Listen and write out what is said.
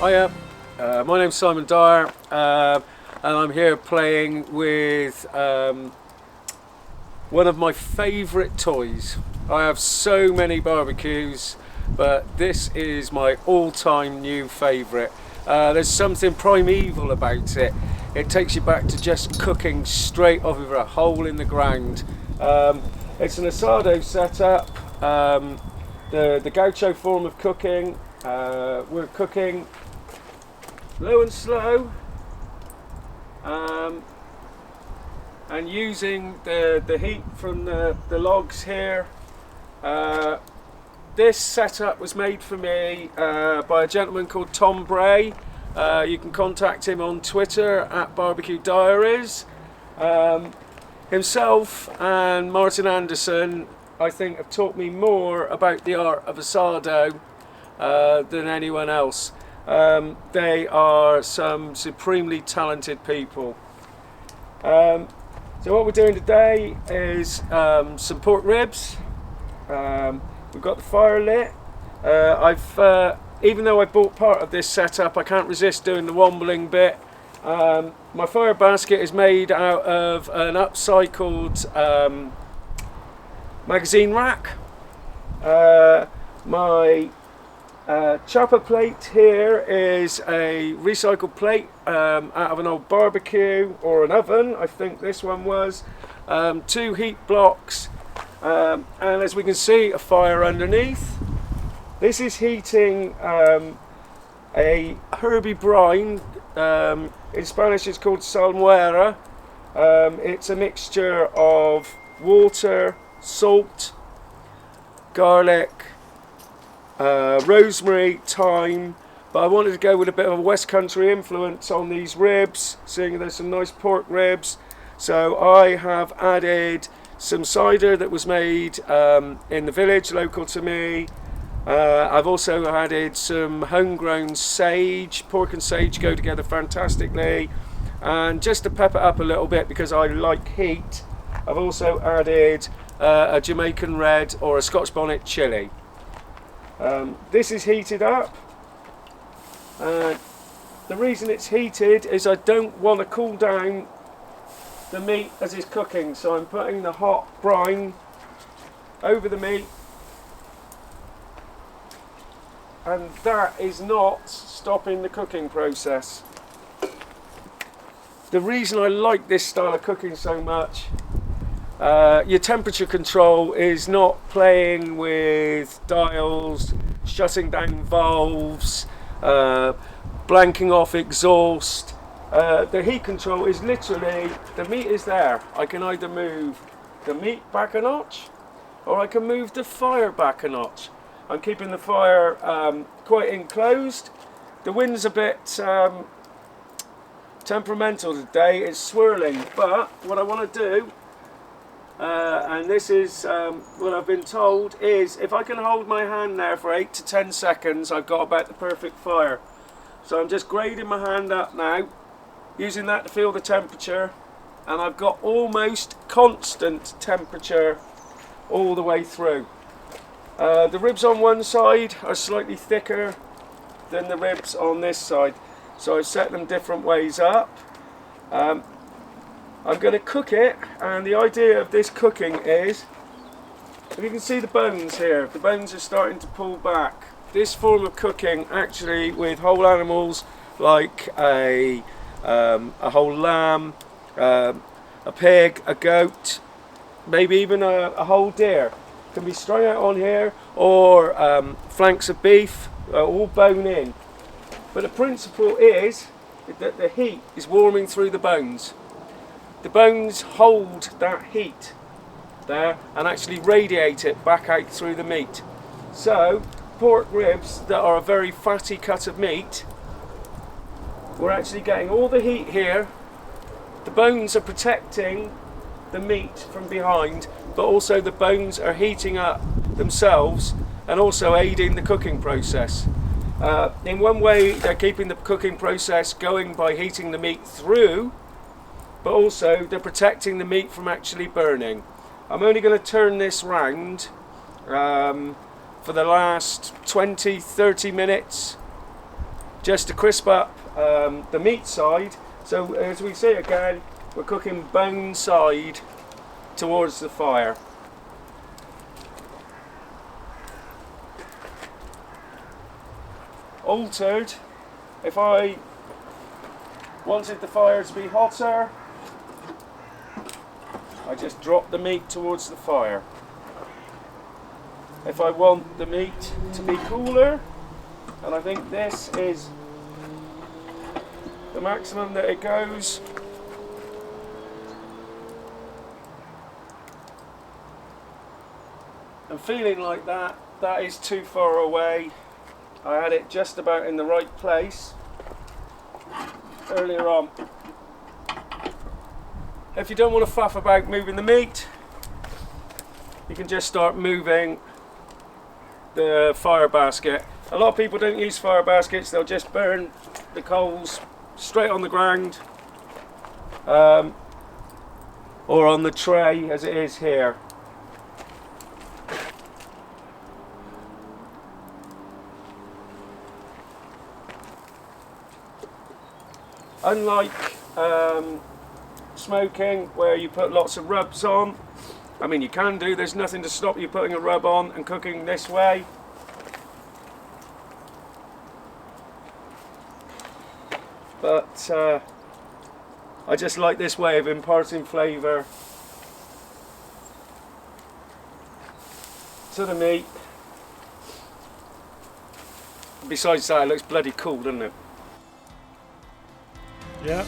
Hiya, my name's Simon Dyer, and I'm here playing with one of my favourite toys. I have so many barbecues, but this is my all-time new favourite. There's something primeval about it. It takes you back to just cooking straight over a hole in the ground. It's an Asado setup, the gaucho form of cooking. We're cooking low and slow, and using the heat from the logs here. This setup was made for me by a gentleman called Tom Bray. You can contact him on Twitter at Barbecue Diaries. Himself and Martin Anderson, I think, have taught me more about the art of Asado than anyone else. They are some supremely talented people. So what we're doing today is some pork ribs. We've got the fire lit. Even though I bought part of this setup, I can't resist doing the wombling bit. My fire basket is made out of an upcycled magazine rack. My chopper plate here is a recycled plate out of an old barbecue or an oven. I think this one was. 2 heat blocks, and as we can see, a fire underneath. This is heating a herby brine. In Spanish it's called Salmuera. It's a mixture of water, salt, garlic, rosemary, thyme, but I wanted to go with a bit of a West Country influence on these ribs, seeing there's some nice pork ribs. So I have added some cider that was made in the village local to me. I've also added some homegrown sage. Pork and sage go together fantastically, and just to pep it up a little bit because I like heat, I've also added a Jamaican red or a Scotch bonnet chilli. This is heated up, and the reason it's heated is I don't want to cool down the meat as it's cooking, so I'm putting the hot brine over the meat, and that is not stopping the cooking process. The reason I like this style of cooking so much, your temperature control is not playing with dials, shutting down valves, blanking off exhaust. The heat control is literally, the meat is there. I can either move the meat back a notch, or I can move the fire back a notch. I'm keeping the fire quite enclosed. The wind's a bit temperamental today, it's swirling, but what I want to do, and this is what I've been told, is if I can hold my hand there for 8 to 10 seconds, I've got about the perfect fire. So I'm just grading my hand up now, using that to feel the temperature, and I've got almost constant temperature all the way through. The ribs on one side are slightly thicker than the ribs on this side, so I've set them different ways up. I'm going to cook it, and the idea of this cooking is, if you can see the bones here, the bones are starting to pull back. This form of cooking, actually, with whole animals like a whole lamb, a pig, a goat, maybe even a whole deer, can be strung out on here, or flanks of beef, all bone in. But the principle is that the heat is warming through the bones. The bones hold that heat there and actually radiate it back out through the meat. So pork ribs that are a very fatty cut of meat, we're actually getting all the heat here. The bones are protecting the meat from behind, but also the bones are heating up themselves and also aiding the cooking process. In one way, they're keeping the cooking process going by heating the meat through, but also they're protecting the meat from actually burning. I'm only going to turn this round for the last 20-30 minutes, just to crisp up the meat side. So as we see again, we're cooking bone side towards the fire. Altered, if I wanted the fire to be hotter, I just drop the meat towards the fire. If I want the meat to be cooler, and I think this is the maximum that it goes, and feeling like that is too far away. I had it just about in the right place earlier on. If you don't want to faff about moving the meat, you can just start moving the fire basket. A lot of people don't use fire baskets, they'll just burn the coals straight on the ground, or on the tray as it is here. Unlike smoking, where you put lots of rubs on, I mean you can do, there's nothing to stop you putting a rub on and cooking this way. But I just like this way of imparting flavour to the meat. Besides that, it looks bloody cool, doesn't it? Yeah.